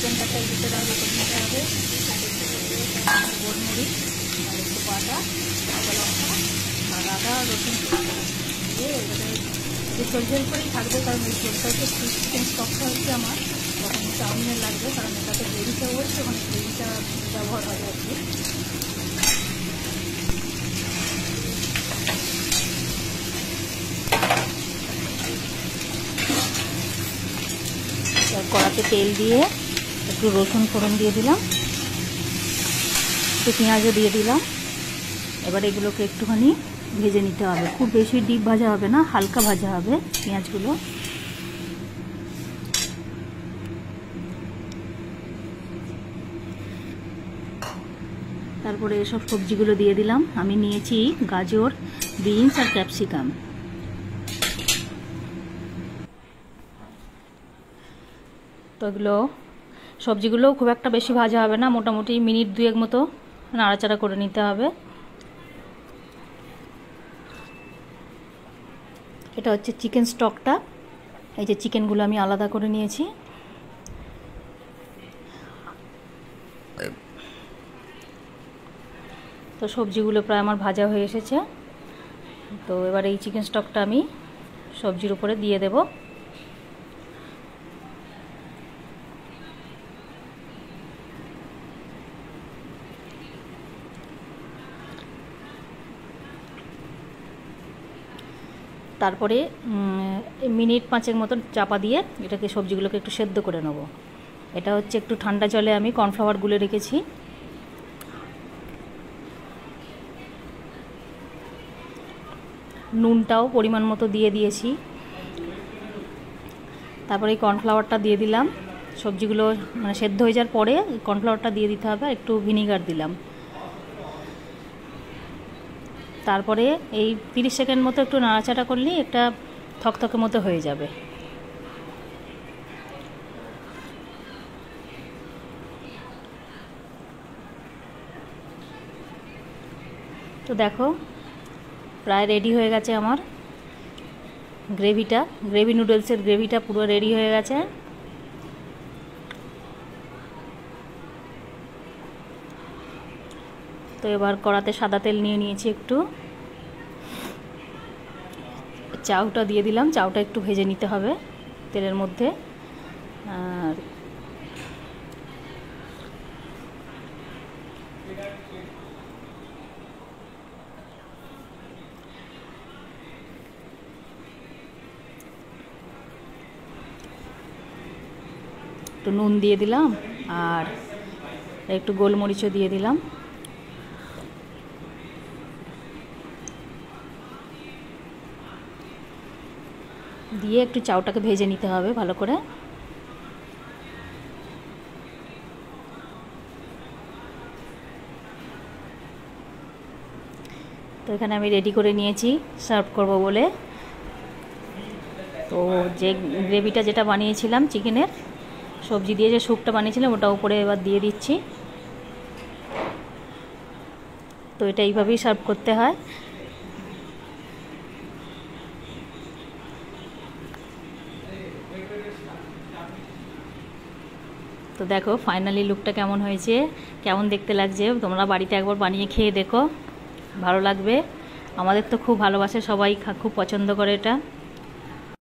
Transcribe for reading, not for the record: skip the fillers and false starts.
চিকেনটাকে ভিতরে আগে করে নিতে হবে। গোলমরিচ আর একটু বাটা, কাঁচা লঙ্কা আর আদা রসুন দিয়ে এবারে একটু ঝোল করেই থাকবে, কারণ এই ঝোলটা হচ্ছে চিকেন স্টকটা হচ্ছে আমার তখন চাউমিনের লাগবে, কারণ এটাতে গ্রেভিটা হচ্ছে ওখানে গ্রেভিটা ব্যবহার হবে আর কি। কড়াতে তেল দিয়ে একটু রসুন ফোড়ন দিয়ে দিলাম, একটু পেঁয়াজও দিয়ে দিলাম। এবার এগুলোকে একটুখানি ভেজে নিতে হবে, খুব বেশি ডিপ ভাজা হবে না, হালকা ভাজা হবে পেঁয়াজগুলো। তারপরে এসব সবজিগুলো দিয়ে দিলাম। আমি নিয়েছি গাজর, বিনস আর ক্যাপসিকাম। তো এগুলো সবজিগুলো খুব একটা বেশি ভাজা হবে না, মোটামুটি মিনিট 2 মতো নাড়াচাড়া করে নিতে হবে। এটা হচ্ছে চিকেন স্টকটা, এই যে চিকেনগুলো আমি আলাদা করে নিয়েছি। তো সবজিগুলো প্রায় আমার ভাজা হয়ে এসেছে। তো এবার এই চিকেন স্টকটা আমি সবজির উপরে দিয়ে দেব। তারপরে মিনিট 5 মতো চাপা দিয়ে এটাকে সবজিগুলোকে একটু সেদ্ধ করে নেব। এটা হচ্ছে একটু ঠান্ডা জলে আমি কর্নফ্লাওয়ার গুলে রেখেছি। নুনটাও পরিমাণ মতো দিয়ে দিয়েছি। তারপরে এই কর্নফ্লাওয়ারটা দিয়ে দিলাম। সবজিগুলো মানে সেদ্ধ হয়ে যাওয়ার পরে কর্নফ্লাওয়ারটা দিয়ে দিতে হবে, একটু ভিনিগার দিলাম। তারপরে এই 30 সেকেন্ড মতো একটু নাড়াচাড়া করলেই একটা থকথকে মতো হয়ে যাবে। তো দেখো প্রায় রেডি হয়ে গেছে আমার গ্রেভি নুডলসের গ্রেভিটা পুরো রেডি হয়ে গেছে। তো এবার কড়াতে সাদা তেল নিয়ে নিয়েছি, একটু চাউটা দিয়ে দিলাম। চাউটা একটু ভেজে নিতে হবে তেলের মধ্যে। আর একটু নুন দিয়ে দিলাম আর একটু গোলমরিচও দিয়ে দিলাম। দিয়ে একটু চাউটাকে ভেজে নিতে হবে ভালো করে। তো এখানে আমি রেডি করে নিয়েছি সার্ভ করব বলে। তো যে গ্রেভিটা যেটা বানিয়েছিলাম চিকেনের সবজি দিয়ে যে স্যুপটা বানিয়েছিলাম ওটা উপরে এবার দিয়ে দিচ্ছি। তো এটা এইভাবেই সার্ভ করতে হয়। তো দেখো ফাইনালি লুকটা কেমন হয়েছে, কেমন দেখতে লাগছে। তোমরা বাড়িতে একবার বানিয়ে খেয়ে দেখো, ভালো লাগবে। আমাদের তো খুব ভালোবাসে সবাই, খুব পছন্দ করে এটা।